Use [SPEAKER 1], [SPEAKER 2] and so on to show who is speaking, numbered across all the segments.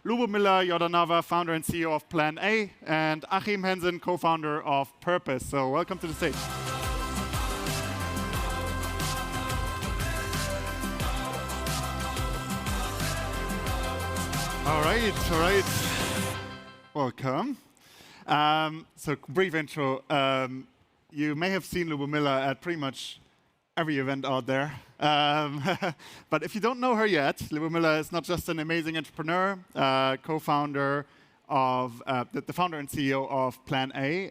[SPEAKER 1] Lubomila Jordanova, founder and CEO of Plan A, and Achim Hensen, co-founder of Purpose. So welcome to the stage. All right. Welcome. So brief intro. You may have seen Lubomila at pretty much every event out there. But if you don't know her yet, Lubomila is not just an amazing entrepreneur, co-founder of, the founder and CEO of Plan A,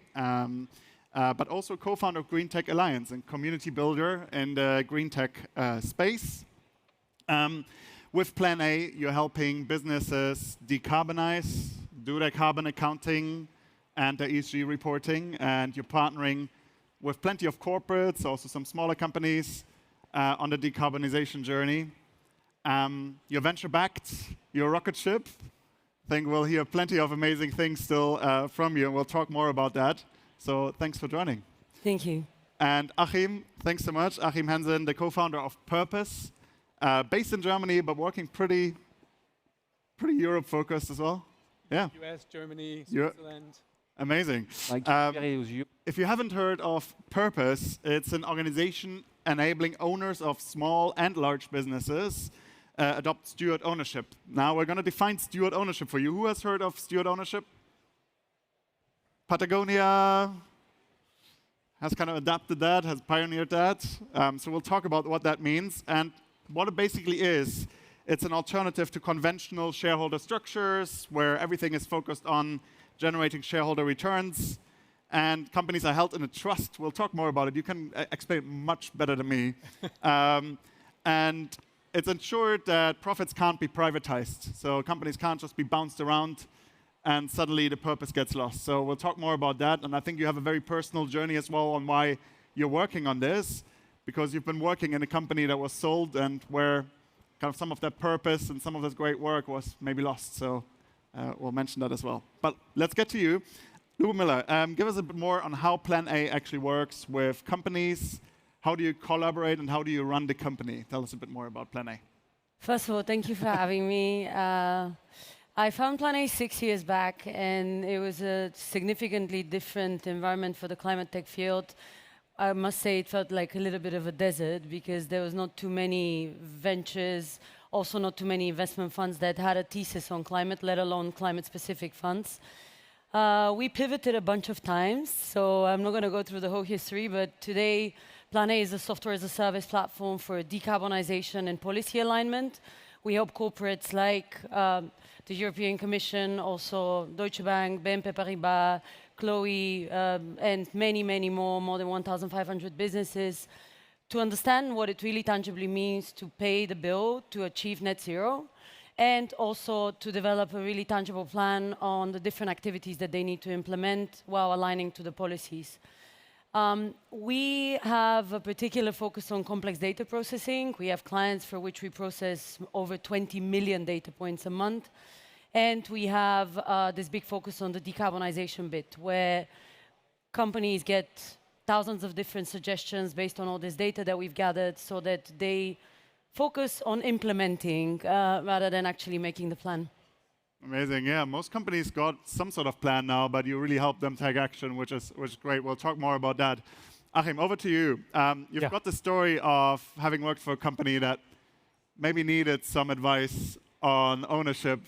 [SPEAKER 1] but also co-founder of Green Tech Alliance and community builder in the green tech space. With Plan A, you're helping businesses decarbonize, do their carbon accounting and their ESG reporting, and you're partnering with plenty of corporates, also some smaller companies, on the decarbonization journey. You're venture-backed, you're a rocket ship. I think we'll hear plenty of amazing things still from you, and we'll talk more about that. So thanks for joining.
[SPEAKER 2] Thank you.
[SPEAKER 1] And Achim, thanks so much. Achim Hensen, the co-founder of Purpose, based in Germany, but working pretty Europe-focused as well. Yeah.
[SPEAKER 3] US, Germany, Switzerland.
[SPEAKER 1] Amazing. If you haven't heard of Purpose, it's an organization enabling owners of small and large businesses adopt steward ownership. Now we're going to define steward ownership for you. Who has heard of steward ownership? Patagonia has kind of adapted that, has pioneered that. So we'll talk about what that means. And what it basically is, it's an alternative to conventional shareholder structures where everything is focused on generating shareholder returns, and companies are held in a trust. We'll talk more about it. You can explain it much better than me. And it's ensured that profits can't be privatized. So companies can't just be bounced around and suddenly the purpose gets lost. So we'll talk more about that. And I think you have a very personal journey as well on why you're working on this, because you've been working in a company that was sold and where kind of some of that purpose and some of this great work was maybe lost. So we'll mention that as well. But let's get to you. Lubomila, give us a bit more on how Plan A actually works with companies. How do you collaborate and how do you run the company? Tell us a bit more about Plan A.
[SPEAKER 2] First of all, thank you for having me. I found Plan A 6 years back, and it was a significantly different environment for the climate tech field. I must say it felt like a little bit of a desert because there was not too many ventures, also not too many investment funds that had a thesis on climate, let alone climate-specific funds. We pivoted a bunch of times, so I'm not going to go through the whole history, but today Plan A is a software-as-a-service platform for decarbonization and policy alignment. We help corporates like the European Commission, also Deutsche Bank, BNP Paribas, Chloe, and many more than 1,500 businesses to understand what it really tangibly means to pay the bill to achieve net zero, and also to develop a really tangible plan on the different activities that they need to implement while aligning to the policies. We have a particular focus on complex data processing. We have clients for which we process over 20 million data points a month. And we have this big focus on the decarbonization bit, where companies get thousands of different suggestions based on all this data that we've gathered so that they focus on implementing rather than actually making the plan.
[SPEAKER 1] Amazing, yeah. Most companies got some sort of plan now, but you really help them take action, which is great. We'll talk more about that. Achim, over to you. You've got the story of having worked for a company that maybe needed some advice on ownership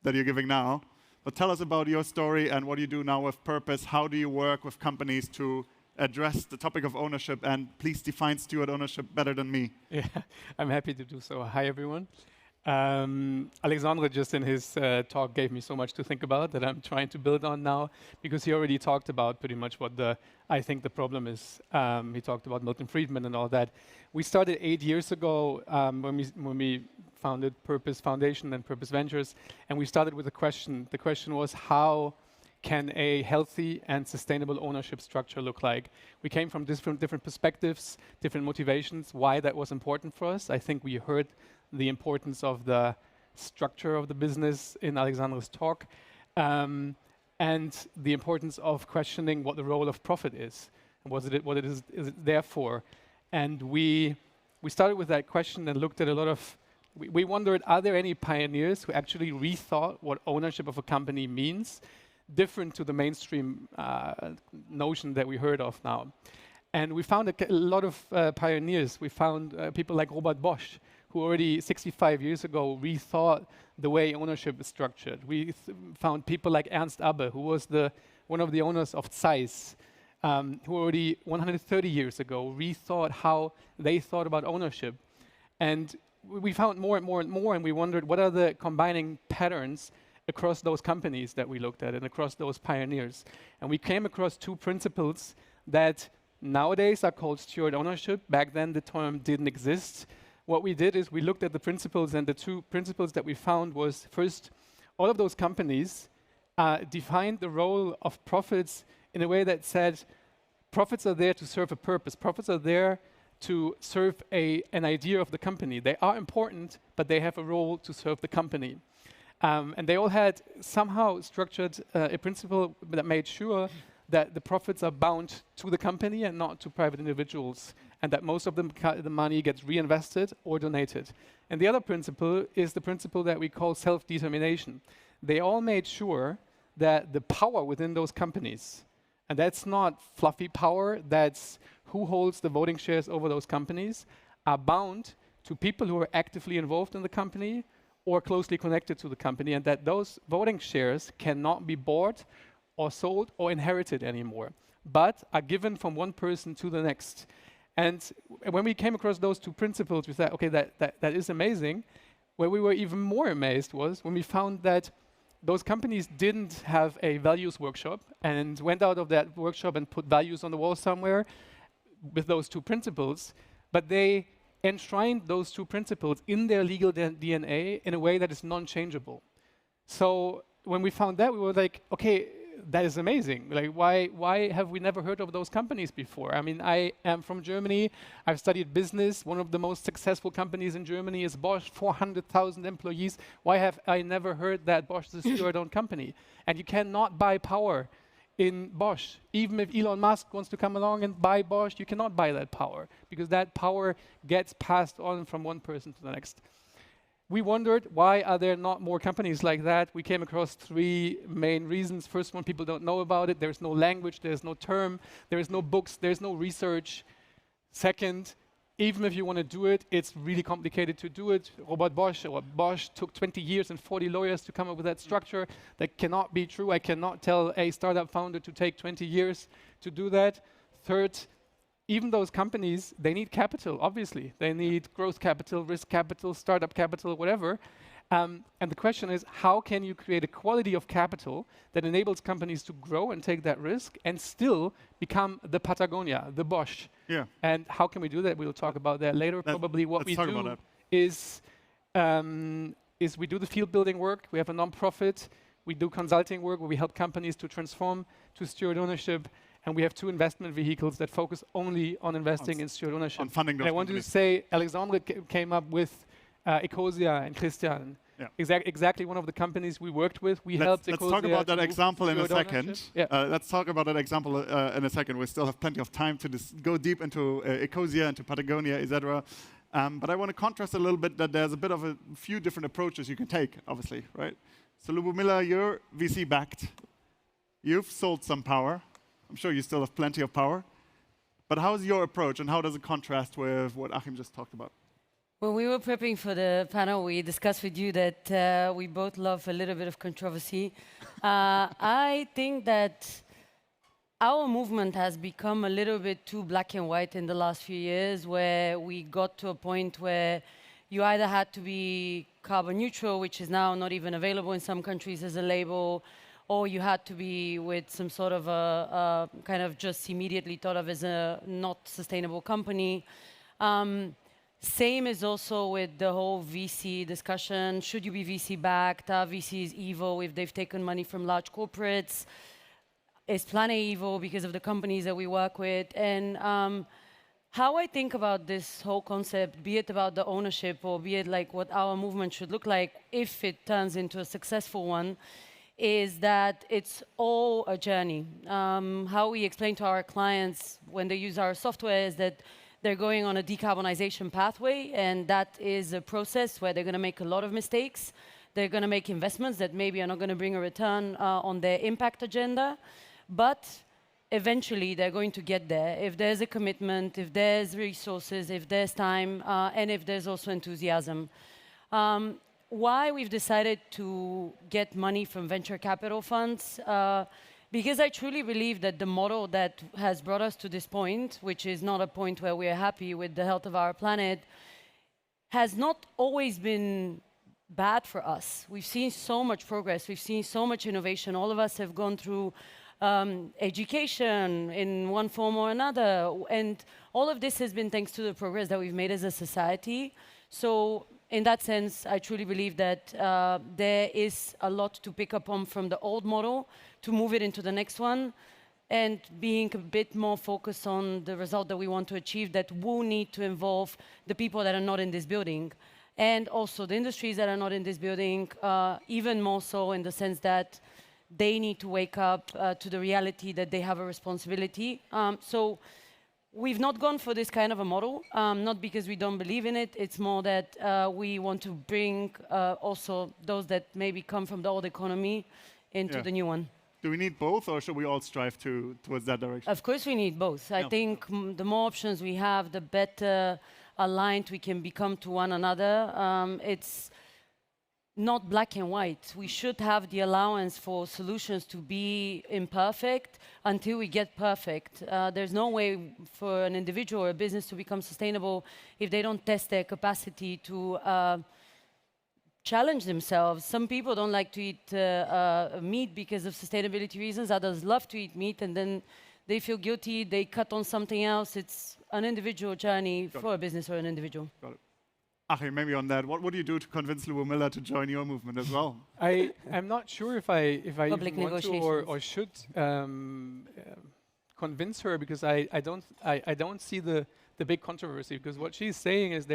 [SPEAKER 1] that you're giving now. But tell us about your story and what you do now with Purpose. How do you work with companies to address the topic of ownership? And please define steward ownership better than me.
[SPEAKER 3] Yeah, I'm happy to do so. Hi, everyone. Alexandre just in his talk gave me so much to think about that I'm trying to build on now, because he already talked about pretty much what I think the problem is. He talked about Milton Friedman and all that. We started 8 years ago when we founded Purpose Foundation and Purpose Ventures, and we started with a question. The question was, how can a healthy and sustainable ownership structure look like? We came from different perspectives, different motivations, why that was important for us. I think we heard the importance of the structure of the business in Alexandre's talk, and the importance of questioning what the role of profit is, and what it is there for. And we started with that question and looked at a lot of We wondered, are there any pioneers who actually rethought what ownership of a company means, different to the mainstream notion that we heard of now? And we found a lot of pioneers. We found people like Robert Bosch, who already 65 years ago rethought the way ownership is structured. We found people like Ernst Abbe, who was one of the owners of Zeiss, who already 130 years ago rethought how they thought about ownership. And we found more and more and more, and we wondered what are the combining patterns across those companies that we looked at and across those pioneers. And we came across two principles that nowadays are called steward ownership. Back then the term didn't exist. What we did is we looked at the principles, and the two principles that we found was, first, all of those companies defined the role of profits in a way that said profits are there to serve a purpose. Profits are there to serve an idea of the company. They are important, but they have a role to serve the company. And they all had somehow structured a principle that made sure that the profits are bound to the company and not to private individuals, and that most of the money gets reinvested or donated. And the other principle is the principle that we call self-determination. They all made sure that the power within those companies, and that's not fluffy power, that's who holds the voting shares over those companies, are bound to people who are actively involved in the company or closely connected to the company, and that those voting shares cannot be bought or sold or inherited anymore, but are given from one person to the next. And when we came across those two principles, we thought, okay, that is amazing. Where we were even more amazed was when we found that those companies didn't have a values workshop and went out of that workshop and put values on the wall somewhere with those two principles, but they enshrined those two principles in their legal DNA in a way that is non-changeable. So when we found that, we were like, okay, that is amazing. Like, why have we never heard of those companies before? I mean, I am from Germany. I've studied business. One of the most successful companies in Germany is Bosch, 400,000 employees. Why have I never heard that Bosch is a steward-owned company? And you cannot buy power in Bosch. Even if Elon Musk wants to come along and buy Bosch, you cannot buy that power, because that power gets passed on from one person to the next. We wondered, why are there not more companies like that? We came across three main reasons. First one, people don't know about it. There's no language, there's no term, there's no books, there's no research. Second, even if you want to do it, it's really complicated to do it. Bosch took 20 years and 40 lawyers to come up with that structure. That cannot be true. I cannot tell a startup founder to take 20 years to do that. Third, even those companies, they need capital, obviously. They need growth capital, risk capital, startup capital, whatever. And the question is, how can you create a quality of capital that enables companies to grow and take that risk and still become the Patagonia, the Bosch?
[SPEAKER 1] Yeah.
[SPEAKER 3] And how can we do that? We'll talk about that later. Probably what we do is we do the field building work. We have a non-profit. We do consulting work where we help companies to transform to steward ownership. And we have two investment vehicles that focus only on investing in steward ownership.
[SPEAKER 1] On funding those
[SPEAKER 3] and I wanted to say, Alexandre came up with Ecosia and Christian.
[SPEAKER 1] Yeah.
[SPEAKER 3] Exactly one of the companies we worked with. We helped Ecosia.
[SPEAKER 1] Let's talk about that example in a second.
[SPEAKER 3] Yeah.
[SPEAKER 1] Let's talk about that example in a second. We still have plenty of time to go deep into Ecosia, into Patagonia, etc. But I want to contrast a little bit that there's a bit of a few different approaches you can take, obviously, right? So Lubomila, you're VC-backed. You've sold some power. I'm sure you still have plenty of power. But how's your approach, and how does it contrast with what Achim just talked about?
[SPEAKER 2] When we were prepping for the panel, we discussed with you that we both love a little bit of controversy. I think that our movement has become a little bit too black and white in the last few years, where we got to a point where you either had to be carbon neutral, which is now not even available in some countries as a label, or you had to be with some sort of a kind of just immediately thought of as a not sustainable company. Same is also with the whole VC discussion. Should you be VC-backed? Are VCs evil if they've taken money from large corporates? Is Planet evil because of the companies that we work with? And how I think about this whole concept, be it about the ownership or be it like what our movement should look like if it turns into a successful one, is that it's all a journey. How we explain to our clients when they use our software is that they're going on a decarbonization pathway, and that is a process where they're going to make a lot of mistakes. They're going to make investments that maybe are not going to bring a return on their impact agenda, but eventually they're going to get there if there's a commitment, if there's resources, if there's time, and if there's also enthusiasm. Why we've decided to get money from venture capital funds? Because I truly believe that the model that has brought us to this point, which is not a point where we are happy with the health of our planet, has not always been bad for us. We've seen so much progress. We've seen so much innovation. All of us have gone through education in one form or another. And all of this has been thanks to the progress that we've made as a society. So in that sense, I truly believe that there is a lot to pick up on from the old model to move it into the next one, and being a bit more focused on the result that we want to achieve that will need to involve the people that are not in this building. And also the industries that are not in this building, even more so in the sense that they need to wake up to the reality that they have a responsibility. So we've not gone for this kind of a model, not because we don't believe in it. It's more that we want to bring also those that maybe come from the old economy into the new one.
[SPEAKER 1] Do we need both, or should we all strive towards that direction?
[SPEAKER 2] Of course we need both. I think the more options we have, the better aligned we can become to one another. It's not black and white. We should have the allowance for solutions to be imperfect until we get perfect. There's no way for an individual or a business to become sustainable if they don't test their capacity to challenge themselves. Some people don't like to eat meat because of sustainability reasons. Others love to eat meat, and then they feel guilty. They cut on something else. It's an individual journey for a business or an individual.
[SPEAKER 1] Got it. Achim, maybe on that, what would you do to convince Lubomila to join your movement as well?
[SPEAKER 3] I'm not sure if I
[SPEAKER 2] Public
[SPEAKER 3] even want to or should convince her, because I don't see the big controversy, because what she's saying is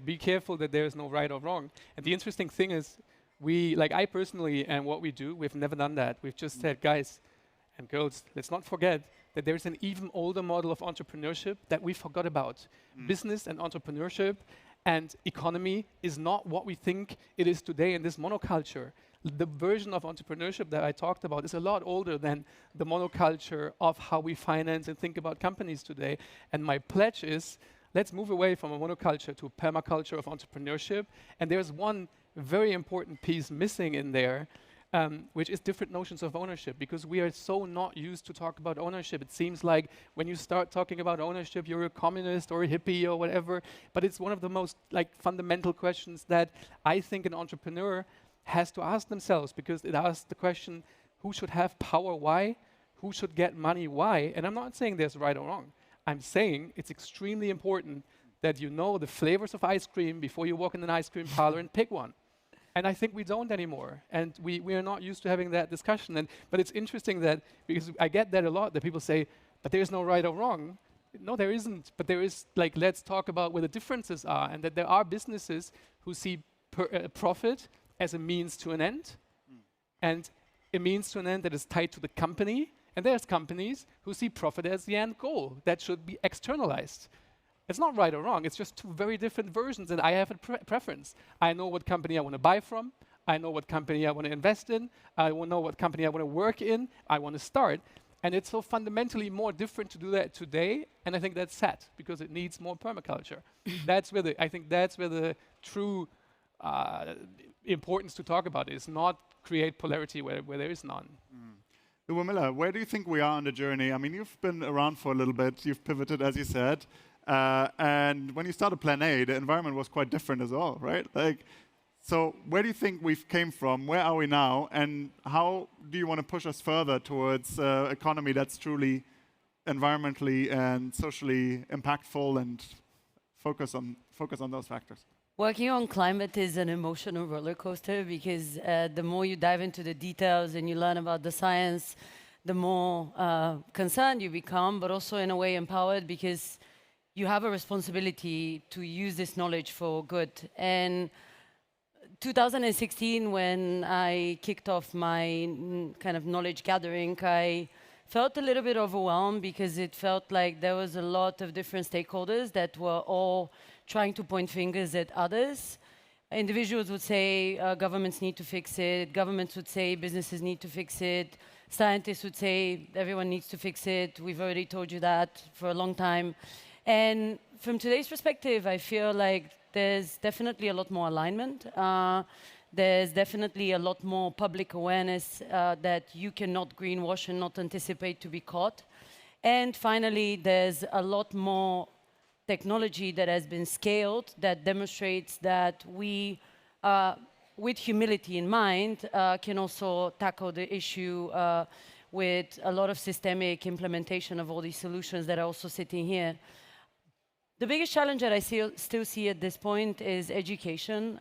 [SPEAKER 3] be careful that there is no right or wrong. And the interesting thing is, I personally, and what we do, we've never done that. We've just said, guys and girls, let's not forget that there's an even older model of entrepreneurship that we forgot about. Business and entrepreneurship and economy is not what we think it is today in this monoculture. The version of entrepreneurship that I talked about is a lot older than the monoculture of how we finance and think about companies today. And my pledge is, let's move away from a monoculture to a permaculture of entrepreneurship. And there's one very important piece missing in there, which is different notions of ownership, because we are so not used to talk about ownership. It seems like when you start talking about ownership, you're a communist or a hippie or whatever, but it's one of the most fundamental questions that I think an entrepreneur has to ask themselves, because it asks the question, who should have power, why? Who should get money, why? And I'm not saying there's right or wrong. I'm saying it's extremely important that you know the flavors of ice cream before you walk in an ice cream parlor and pick one. And I think we don't anymore. And we are not used to having that discussion. But it's interesting that, because I get that a lot, that people say, but there's no right or wrong. No, there isn't. But there is, let's talk about where the differences are, and that there are businesses who see profit as a means to an end, and a means to an end that is tied to the company. And there's companies who see profit as the end goal that should be externalized. It's not right or wrong. It's just two very different versions, and I have a preference. I know what company I want to buy from. I know what company I want to invest in. I know what company I want to work in. I want to start. And it's so fundamentally more different to do that today, and I think that's sad, because it needs more permaculture. I think that's where the true importance to talk about is, not create polarity where there is none.
[SPEAKER 1] Lubomila, where do you think we are on the journey? I mean, you've been around for a little bit. You've pivoted, as you said. And when you started Plan A, the environment was quite different as well, right? So where do you think we've came from? Where are we now? And how do you want to push us further towards an economy that's truly environmentally and socially impactful and focus on those factors?
[SPEAKER 2] Working on climate is an emotional roller coaster, because the more you dive into the details and you learn about the science, the more concerned you become, but also in a way empowered, because you have a responsibility to use this knowledge for good. And 2016, when I kicked off my kind of knowledge gathering, I felt a little bit overwhelmed because it felt like there was a lot of different stakeholders that were all trying to point fingers at others. Individuals would say governments need to fix it, governments would say businesses need to fix it, scientists would say everyone needs to fix it, we've already told you that for a long time. And from today's perspective, I feel like there's definitely a lot more alignment. There's definitely a lot more public awareness that you cannot greenwash and not anticipate to be caught. And finally, there's a lot more technology that has been scaled that demonstrates that we, with humility in mind, can also tackle the issue with a lot of systemic implementation of all these solutions that are also sitting here. The biggest challenge that I still see at this point is education.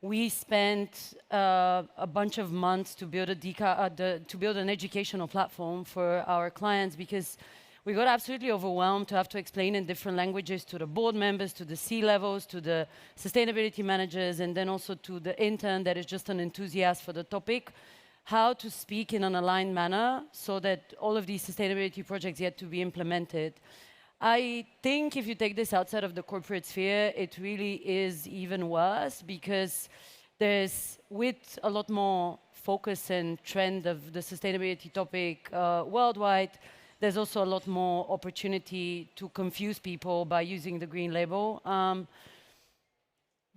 [SPEAKER 2] We spent a bunch of months to build an educational platform for our clients because we got absolutely overwhelmed to have to explain in different languages to the board members, to the C-levels, to the sustainability managers, and then also to the intern that is just an enthusiast for the topic, how to speak in an aligned manner so that all of these sustainability projects get to be implemented. I think if you take this outside of the corporate sphere, it really is even worse because there's, with a lot more focus and trend of the sustainability topic worldwide, there's also a lot more opportunity to confuse people by using the green label.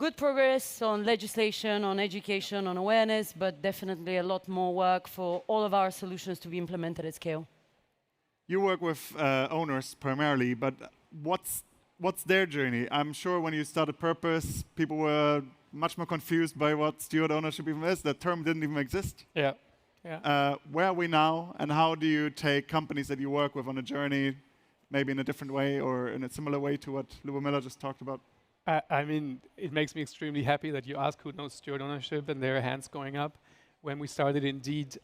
[SPEAKER 2] Good progress on legislation, on education, on awareness, but definitely a lot more work for all of our solutions to be implemented at scale.
[SPEAKER 1] You work with owners primarily, but what's their journey? I'm sure when you started Purpose, people were much more confused by what steward ownership even is. That term didn't even exist.
[SPEAKER 3] Yeah. Yeah.
[SPEAKER 1] Where are we now, and how do you take companies that you work with on a journey, maybe in a different way or in a similar way to what Lubomila just talked about?
[SPEAKER 3] I mean, it makes me extremely happy that you ask who knows steward ownership and their hands going up. When we started, indeed,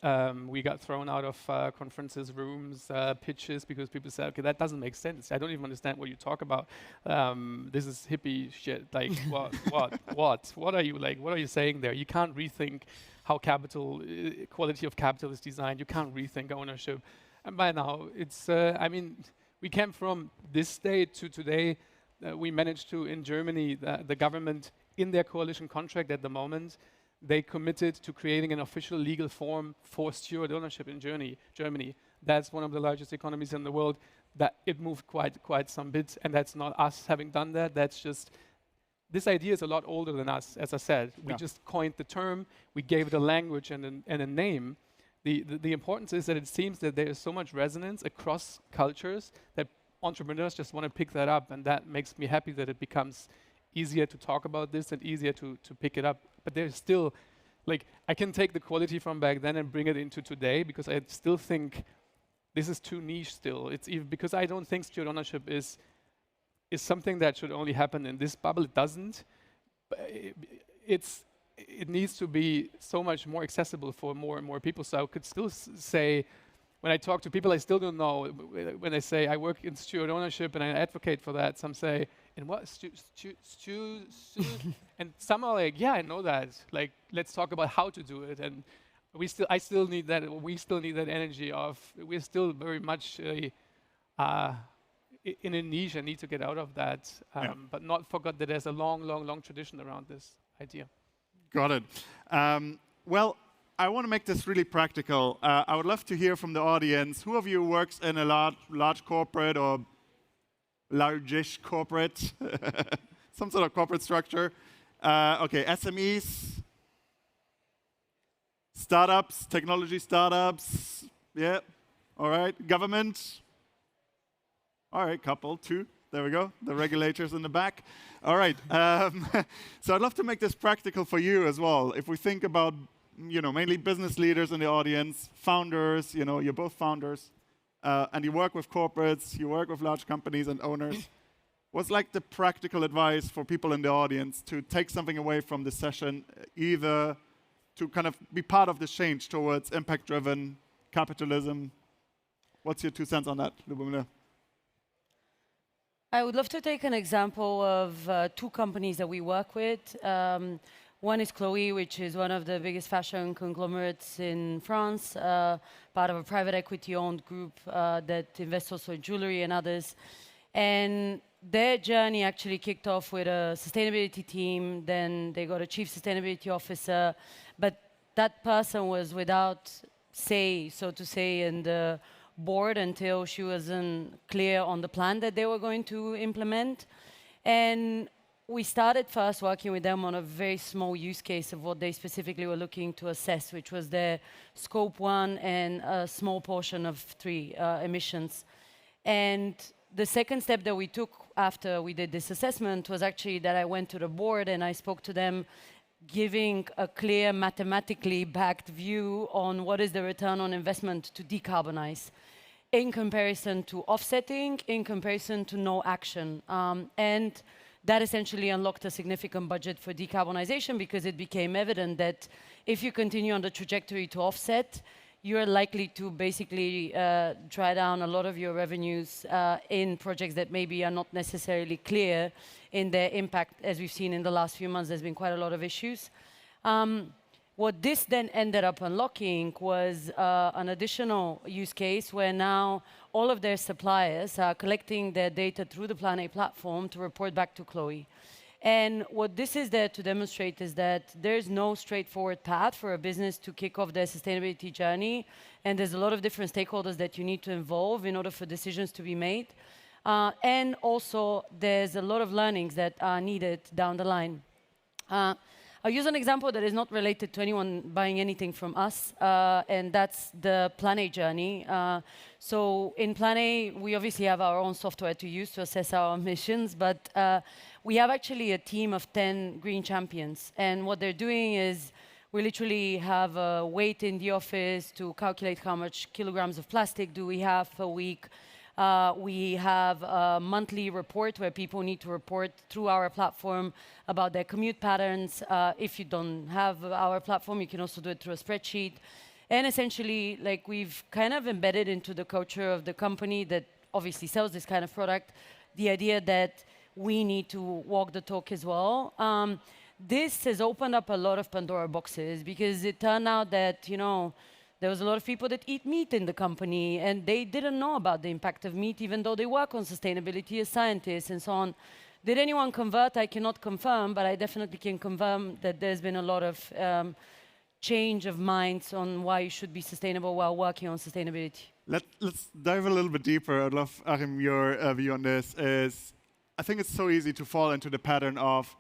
[SPEAKER 3] we got thrown out of conferences, rooms, pitches, because people said, okay, that doesn't make sense. I don't even understand what you talk about. This is hippie shit. Like, what are you like? What are you saying there? You can't rethink how quality of capital is designed. You can't rethink ownership. And by now, it's, I mean, we came from this state to today. We managed to, in Germany, the government, in their coalition contract at the moment, they committed to creating an official legal form for steward ownership in Germany. That's one of the largest economies in the world. That it moved quite some bits, and that's not us having done that. That's just, this idea is a lot older than us, as I said. We just coined the term, we gave it a language and a name. The importance is that it seems that there is so much resonance across cultures that entrepreneurs just want to pick that up, and that makes me happy that it becomes easier to talk about this and easier to pick it up. But there's still, like, I can take the quality from back then and bring it into today because I still think this is too niche still. It's even because I don't think steward ownership is something that should only happen in this bubble. It doesn't. It needs to be so much more accessible for more and more people. So I could still say, when I talk to people, I still don't know. When I say I work in steward ownership and I advocate for that, some say, "In what? And some are like, "Yeah, I know that. Like, let's talk about how to do it." And I still need that. We still need that energy of. We're still very much in a niche and need to get out of that. But not forget that there's a long tradition around this idea.
[SPEAKER 1] Got it. Well, I want to make this really practical. I would love to hear from the audience. Who of you works in a large corporate or large-ish corporate? Some sort of corporate structure. Okay, SMEs, startups, technology startups. Yeah, all right. Government. All right, couple, two. There we go. The regulators in the back. All right. So I'd love to make this practical for you as well. If we think about, mainly business leaders in the audience, founders, you're both founders, and you work with corporates, you work with large companies and owners. What's like the practical advice for people in the audience to take something away from this session, either to kind of be part of this change towards impact-driven capitalism? What's your 2 cents on that, Lubomila?
[SPEAKER 2] I would love to take an example of 2 companies that we work with. One is Chloe, which is one of the biggest fashion conglomerates in France, part of a private equity-owned group that invests also in jewelry and others. And their journey actually kicked off with a sustainability team. Then they got a chief sustainability officer, but that person was without say, so to say, in the board until she wasn't clear on the plan that they were going to implement. And we started first working with them on a very small use case of what they specifically were looking to assess, which was their scope 1 and a small portion of 3 emissions. And the second step that we took after we did this assessment was actually that I went to the board and I spoke to them, giving a clear mathematically backed view on what is the return on investment to decarbonize in comparison to offsetting, in comparison to no action. And that essentially unlocked a significant budget for decarbonization because it became evident that if you continue on the trajectory to offset, you're likely to basically dry down a lot of your revenues in projects that maybe are not necessarily clear in their impact. As we've seen in the last few months, there's been quite a lot of issues. What this then ended up unlocking was an additional use case where now all of their suppliers are collecting their data through the Plan A platform to report back to Chloe. And what this is there to demonstrate is that there's no straightforward path for a business to kick off their sustainability journey. And there's a lot of different stakeholders that you need to involve in order for decisions to be made. And also, there's a lot of learnings that are needed down the line. I'll use an example that is not related to anyone buying anything from us, and that's the Plan A journey. So in Plan A, we obviously have our own software to use to assess our emissions, but we have actually a team of 10 green champions. And what they're doing is we literally have a weight in the office to calculate how much kilograms of plastic do we have per week. We have a monthly report where people need to report through our platform about their commute patterns. If you don't have our platform, you can also do it through a spreadsheet. And essentially, like, we've kind of embedded into the culture of the company that obviously sells this kind of product, the idea that we need to walk the talk as well. This has opened up a lot of Pandora boxes because it turned out that, you know, there was a lot of people that eat meat in the company, and they didn't know about the impact of meat, even though they work on sustainability as scientists and so on. Did anyone convert? I cannot confirm, but I definitely can confirm that there's been a lot of change of minds on why you should be sustainable while working on sustainability.
[SPEAKER 1] Let's dive a little bit deeper. I'd love, Achim, your view on this. I think it's so easy to fall into the pattern of,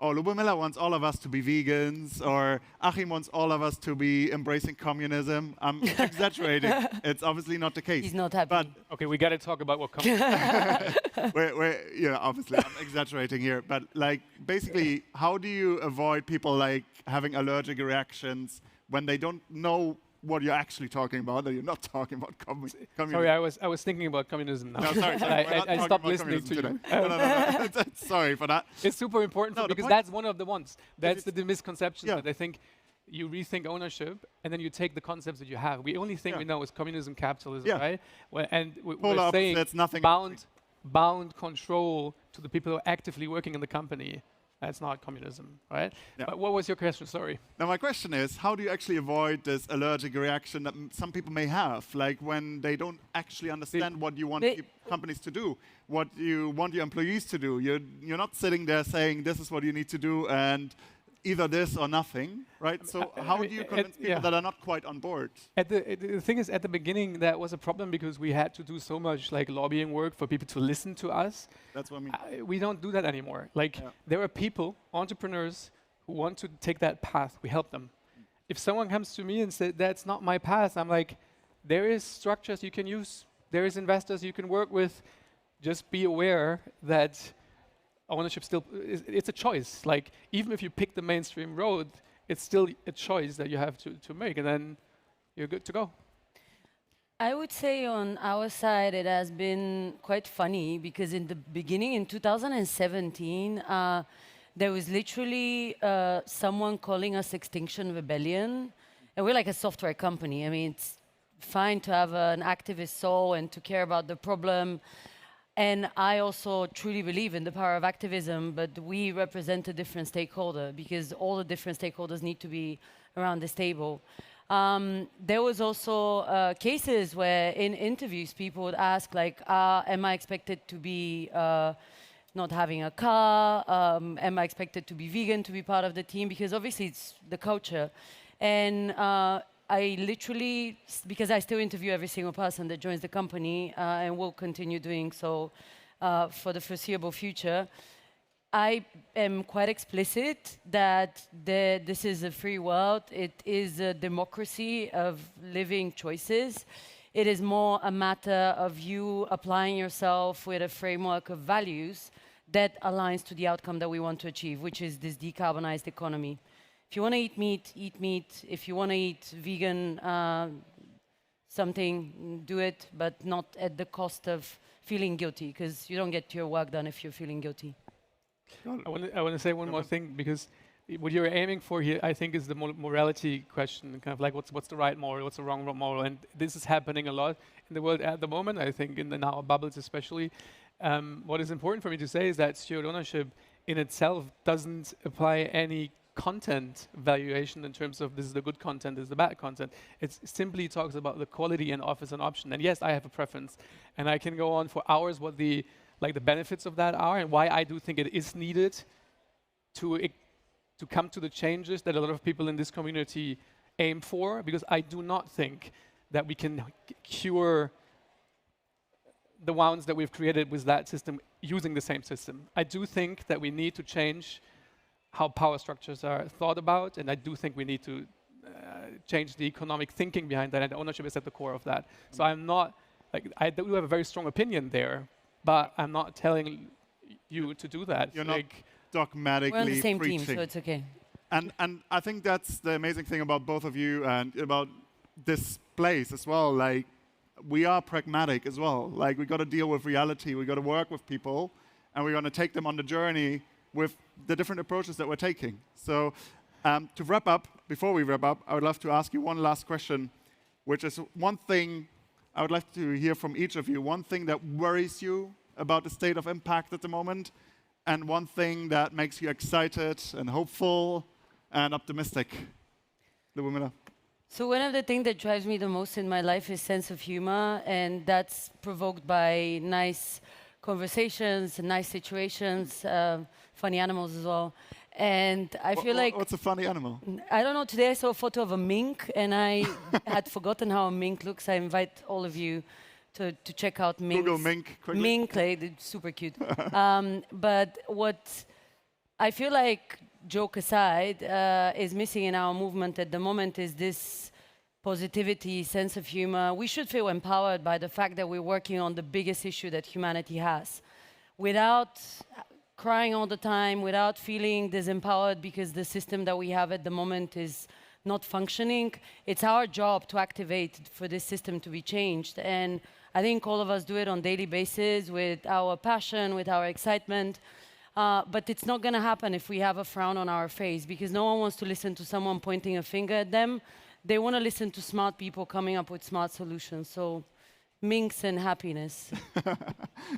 [SPEAKER 1] oh, Lubomila wants all of us to be vegans, or Achim wants all of us to be embracing communism. I'm exaggerating. It's obviously not the case.
[SPEAKER 2] He's not happy.
[SPEAKER 3] But okay, we got to talk about what communism is.
[SPEAKER 1] Obviously, I'm exaggerating here. But like, basically, how do you avoid people like having allergic reactions when they don't know what you're actually talking about, or you're not talking about communism?
[SPEAKER 3] Sorry, I was thinking about communism now.
[SPEAKER 1] No, sorry.
[SPEAKER 3] I stopped listening to you.
[SPEAKER 1] No. Sorry for that.
[SPEAKER 3] It's super important because that's one of the ones. That's the misconception that I think you rethink ownership and then you take the concepts that you have. We only think we know is communism, capitalism, right? Well, and we're saying bound control to the people who are actively working in the company. That's not communism, right?
[SPEAKER 1] Yeah.
[SPEAKER 3] But what was your question? Sorry.
[SPEAKER 1] Now, my question is, how do you actually avoid this allergic reaction that some people may have, like when they don't actually understand what you want companies to do, what you want your employees to do? You're not sitting there saying, this is what you need to do, and either this or nothing, right? So how do you convince people that are not quite on board?
[SPEAKER 3] The thing is, at the beginning, that was a problem because we had to do so much like lobbying work for people to listen to us.
[SPEAKER 1] That's what I mean.
[SPEAKER 3] We don't do that anymore. Like, there are people, entrepreneurs, who want to take that path. We help them. If someone comes to me and says, that's not my path, I'm like, there is structures you can use. There is investors you can work with. Just be aware that ownership still, it's a choice. Like, even if you pick the mainstream road, it's still a choice that you have to make, and then you're good to go.
[SPEAKER 2] I would say on our side, it has been quite funny because in the beginning, in 2017, there was literally someone calling us Extinction Rebellion. And we're like a software company. I mean, it's fine to have an activist soul and to care about the problem. And I also truly believe in the power of activism, but we represent a different stakeholder because all the different stakeholders need to be around this table. There was also cases where in interviews people would ask like, am I expected to be not having a car? Am I expected to be vegan to be part of the team? Because obviously it's the culture. And I literally, because I still interview every single person that joins the company and will continue doing so for the foreseeable future, I am quite explicit that this is a free world. It is a democracy of living choices. It is more a matter of you applying yourself with a framework of values that aligns to the outcome that we want to achieve, which is this decarbonized economy. If you want to eat meat, eat meat. If you want to eat vegan something, do it, but not at the cost of feeling guilty, because you don't get your work done if you're feeling guilty.
[SPEAKER 3] I want to say one more thing, because what you're aiming for here, I think, is the morality question, kind of like what's the right moral, what's the wrong moral, and this is happening a lot in the world at the moment, I think, in the now bubbles especially. What is important for me to say is that steward ownership in itself doesn't apply any content valuation in terms of this is the good content, this is the bad content. It simply talks about the quality and offers an option. And yes, I have a preference, and I can go on for hours what the benefits of that are and why I do think it is needed to come to the changes that a lot of people in this community aim for, because I do not think that we can cure the wounds that we've created with that system using the same system. I do think that we need to change how power structures are thought about, and I do think we need to change the economic thinking behind that, and ownership is at the core of that. So I'm not, like, I do have a very strong opinion there, but I'm not telling you to do that.
[SPEAKER 1] You're not dogmatically
[SPEAKER 2] We're on the same
[SPEAKER 1] preaching.
[SPEAKER 2] team, so it's okay.
[SPEAKER 1] And I think that's the amazing thing about both of you and about this place as well. Like, we are pragmatic as well. Like, we got to deal with reality. We got to work with people, and we're going to take them on the journey with the different approaches that we're taking. So to wrap up, before we wrap up, I would love to ask you one last question, which is one thing I would like to hear from each of you, one thing that worries you about the state of impact at the moment, and one thing that makes you excited and hopeful and optimistic. Lubomila.
[SPEAKER 2] So one of the things that drives me the most in my life is sense of humor, and that's provoked by nice conversations, nice situations, funny animals as well. And I feel like...
[SPEAKER 1] What's a funny animal?
[SPEAKER 2] I don't know, today I saw a photo of a mink, and I had forgotten how a mink looks. I invite all of you to check out minks.
[SPEAKER 1] Google mink quickly.
[SPEAKER 2] Mink, like, it's super cute. But what I feel like, joke aside, is missing in our movement at the moment is this positivity, sense of humor. We should feel empowered by the fact that we're working on the biggest issue that humanity has, without crying all the time, without feeling disempowered because the system that we have at the moment is not functioning. It's our job to activate for this system to be changed. And I think all of us do it on a daily basis with our passion, with our excitement. But it's not going to happen if we have a frown on our face, because no one wants to listen to someone pointing a finger at them. They want to listen to smart people coming up with smart solutions. So minks and happiness.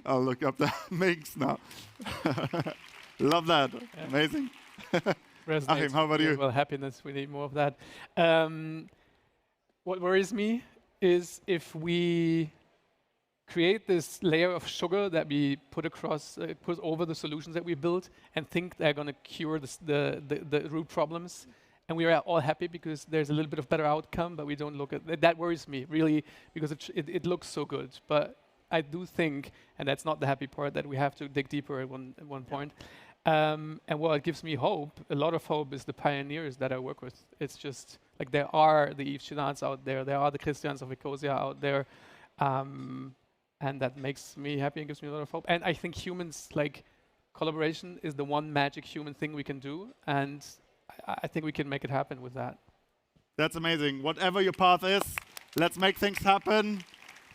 [SPEAKER 1] I'll look up the minks now. Love that. Yeah. Amazing. Achim, how about you?
[SPEAKER 3] Well, happiness, we need more of that. What worries me is if we create this layer of sugar that we put across, put over the solutions that we build, and think they're going to cure the root problems, and we are all happy because there's a little bit of better outcome, but we don't look at that. That worries me really, because it looks so good. But I do think, and that's not the happy part, that we have to dig deeper at one point. And what gives me hope, a lot of hope, is the pioneers that I work with. It's just like there are the Yves Chinans out there are the Christians of Ecosia out there. And that makes me happy and gives me a lot of hope. And I think humans, like, collaboration is the one magic human thing we can do. And I think we can make it happen with that.
[SPEAKER 1] That's amazing. Whatever your path is, let's make things happen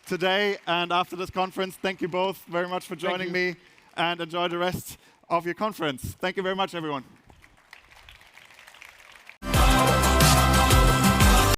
[SPEAKER 1] today and after this conference. Thank you both very much for joining me, and enjoy the rest of your conference. Thank you very much, everyone.